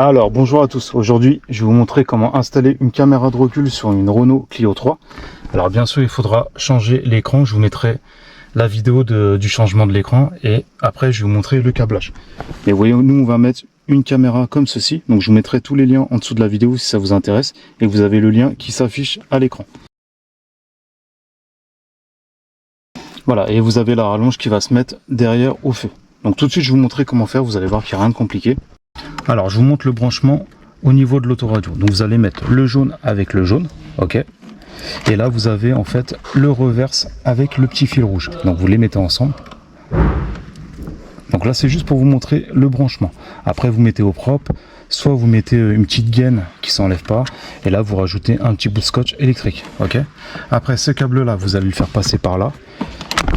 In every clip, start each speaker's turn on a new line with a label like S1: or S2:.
S1: Alors bonjour à tous, aujourd'hui je vais vous montrer comment installer une caméra de recul sur une Renault Clio 3. Alors bien sûr il faudra changer l'écran, je vous mettrai la vidéo du changement de l'écran et après je vais vous montrer le câblage. Et vous voyez, nous on va mettre une caméra comme ceci, donc je vous mettrai tous les liens en dessous de la vidéo si ça vous intéresse et vous avez le lien qui s'affiche à l'écran. Voilà, et vous avez la rallonge qui va se mettre derrière au feu. Donc tout de suite je vais vous montrer comment faire, vous allez voir qu'il n'y a rien de compliqué. Alors je vous montre le branchement au niveau de l'autoradio. Donc vous allez mettre le jaune avec le jaune, ok. Et là vous avez en fait le reverse avec le petit fil rouge. Donc vous les mettez ensemble. Donc là c'est juste pour vous montrer le branchement. Après vous mettez au propre, soit vous mettez une petite gaine qui s'enlève pas, et là vous rajoutez un petit bout de scotch électrique, ok. Après ce câble là vous allez le faire passer par là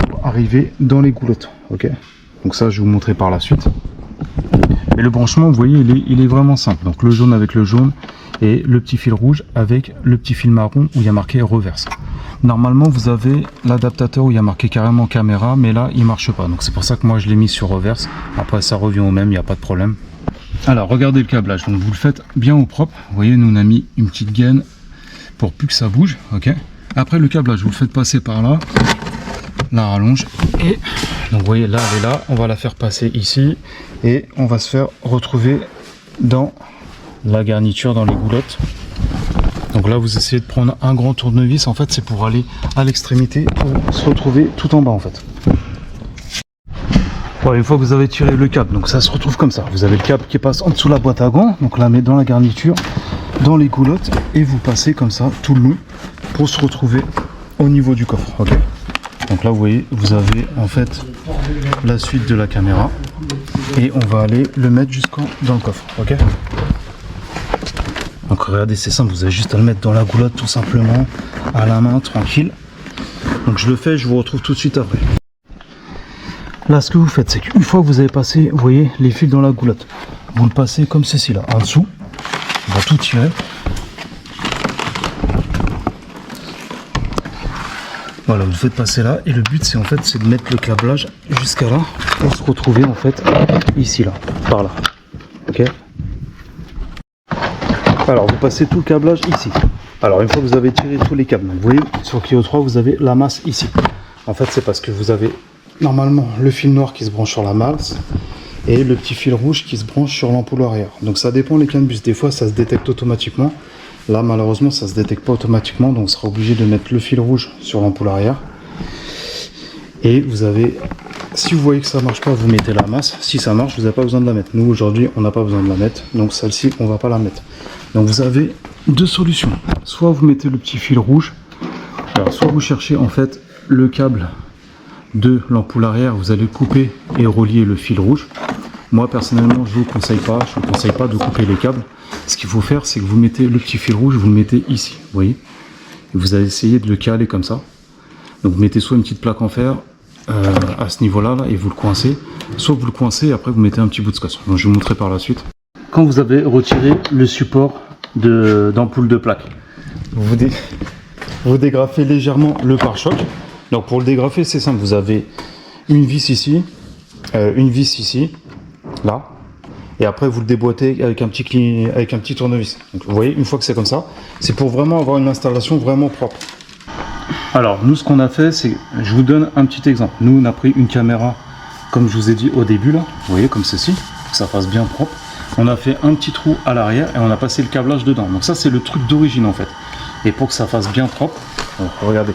S1: pour arriver dans les goulottes, ok. Donc ça je vais vous montrer par la suite. Et le branchement, vous voyez, il est vraiment simple. Donc le jaune avec le jaune et le petit fil rouge avec le petit fil marron où il y a marqué reverse. Normalement, vous avez l'adaptateur où il y a marqué carrément caméra, mais là, il marche pas. Donc c'est pour ça que moi, je l'ai mis sur reverse. Après, ça revient au même, il n'y a pas de problème. Alors, regardez le câblage. Donc vous le faites bien au propre. Vous voyez, nous on a mis une petite gaine pour plus que ça bouge, ok. Après le câblage, vous le faites passer par là, la rallonge, et donc vous voyez là elle est là, on va la faire passer ici et on va se faire retrouver dans la garniture, dans les goulottes. Donc là vous essayez de prendre un grand tournevis, en fait c'est pour aller à l'extrémité pour se retrouver tout en bas en fait. Voilà, une fois que vous avez tiré le câble, donc ça se retrouve comme ça, vous avez le câble qui passe en dessous de la boîte à gants, donc là met dans la garniture, dans les goulottes, et vous passez comme ça tout le long pour se retrouver au niveau du coffre, ok. Donc là vous voyez, vous avez en fait la suite de la caméra et on va aller le mettre jusqu'en dans le coffre, ok. Donc regardez, c'est simple, vous avez juste à le mettre dans la goulotte tout simplement, à la main, tranquille. Donc je le fais, je vous retrouve tout de suite après. Là ce que vous faites, c'est qu'une fois que vous avez passé, vous voyez, les fils dans la goulotte, vous le passez comme ceci là, en dessous, on va tout tirer. Voilà, vous le faites passer là et le but c'est en fait c'est de mettre le câblage jusqu'à là pour se retrouver en fait ici là, par là, ok. Alors vous passez tout le câblage ici. Alors une fois que vous avez tiré tous les câbles, donc, vous voyez sur Clio 3 vous avez la masse ici. En fait c'est parce que vous avez normalement le fil noir qui se branche sur la masse et le petit fil rouge qui se branche sur l'ampoule arrière. Donc ça dépend les CAN bus, des fois ça se détecte automatiquement. Là malheureusement ça se détecte pas automatiquement, donc on sera obligé de mettre le fil rouge sur l'ampoule arrière. Et vous avez, si vous voyez que ça marche pas, vous mettez la masse. Si ça marche, vous n'avez pas besoin de la mettre. Nous aujourd'hui on n'a pas besoin de la mettre, donc celle-ci on va pas la mettre. Donc vous avez deux solutions. Soit vous mettez le petit fil rouge, alors soit vous cherchez en fait le câble de l'ampoule arrière, vous allez couper et relier le fil rouge. Moi personnellement je vous conseille pas de couper les câbles. Ce qu'il faut faire c'est que vous mettez le petit fil rouge, vous le mettez ici, vous voyez, et vous allez essayer de le caler comme ça. Donc vous mettez soit une petite plaque en fer à ce niveau là et vous le coincez, soit vous le coincez et après vous mettez un petit bout de scotch. Donc je vous montrerai par la suite. Quand vous avez retiré le support d'ampoule de plaque, vous dégrafez légèrement le pare-choc. Donc pour le dégrafer c'est simple, vous avez une vis ici, là, et après vous le déboîtez avec un petit tournevis. Donc vous voyez, une fois que c'est comme ça, c'est pour vraiment avoir une installation vraiment propre. Alors nous ce qu'on a fait, c'est, je vous donne un petit exemple. Nous on a pris une caméra comme je vous ai dit au début là, vous voyez, comme ceci, que ça fasse bien propre. On a fait un petit trou à l'arrière et on a passé le câblage dedans. Donc ça c'est le truc d'origine en fait. Et pour que ça fasse bien propre, donc, regardez,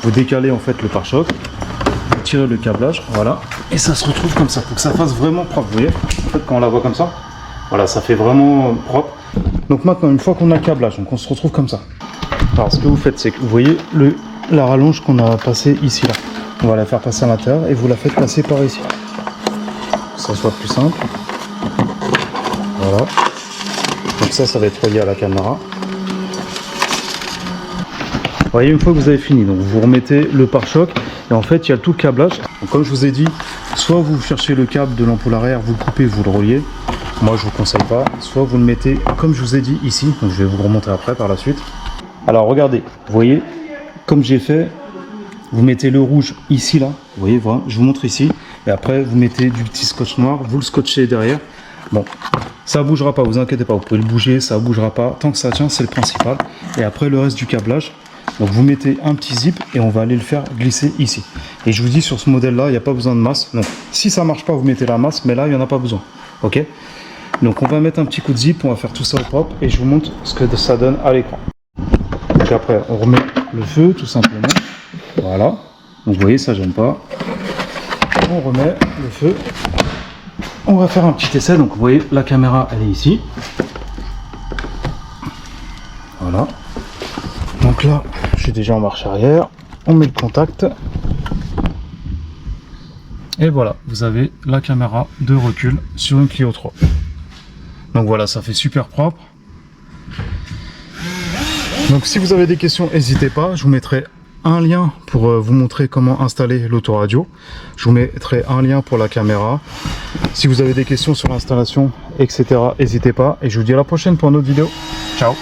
S1: vous décalez en fait le pare-choc, vous tirez le câblage, voilà, et ça se retrouve comme ça, pour que ça fasse vraiment propre, vous voyez. En fait quand on la voit comme ça, voilà, ça fait vraiment propre. Donc maintenant une fois qu'on a le câblage, donc on se retrouve comme ça. Alors ce que vous faites c'est que vous voyez la rallonge qu'on a passée ici là, on va la faire passer à l'intérieur et vous la faites passer par ici, pour que ça soit plus simple. Voilà, donc ça va être relié à la caméra. Vous voyez, une fois que vous avez fini, donc vous remettez le pare-choc et en fait il y a tout le câblage. Donc, comme je vous ai dit, soit vous cherchez le câble de l'ampoule arrière, vous le coupez, vous le reliez. Moi je vous conseille pas. Soit vous le mettez comme je vous ai dit ici. Donc je vais vous le remonter après par la suite. Alors regardez, vous voyez, comme j'ai fait, vous mettez le rouge ici là. Vous voyez, voilà, je vous montre ici. Et après vous mettez du petit scotch noir, vous le scotchez derrière. Bon, ça bougera pas, vous inquiétez pas, vous pouvez le bouger, ça bougera pas. Tant que ça tient, c'est le principal. Et après, le reste du câblage, donc vous mettez un petit zip et on va aller le faire glisser ici. Et je vous dis, sur ce modèle-là, il n'y a pas besoin de masse. Donc, si ça marche pas, vous mettez la masse, mais là, il n'y en a pas besoin. Ok? Donc, on va mettre un petit coup de zip, on va faire tout ça au propre et je vous montre ce que ça donne à l'écran. Donc après, on remet le feu, tout simplement. Voilà. Donc, vous voyez, ça gêne pas. On remet le feu. On va faire un petit essai. Donc, vous voyez, la caméra, elle est ici. Voilà. Donc là, je suis déjà en marche arrière. On met le contact. Et voilà, vous avez la caméra de recul sur une Clio 3. Donc voilà, ça fait super propre. Donc si vous avez des questions, n'hésitez pas. Je vous mettrai un lien pour vous montrer comment installer l'autoradio. Je vous mettrai un lien pour la caméra. Si vous avez des questions sur l'installation, etc., n'hésitez pas. Et je vous dis à la prochaine pour une autre vidéo. Ciao!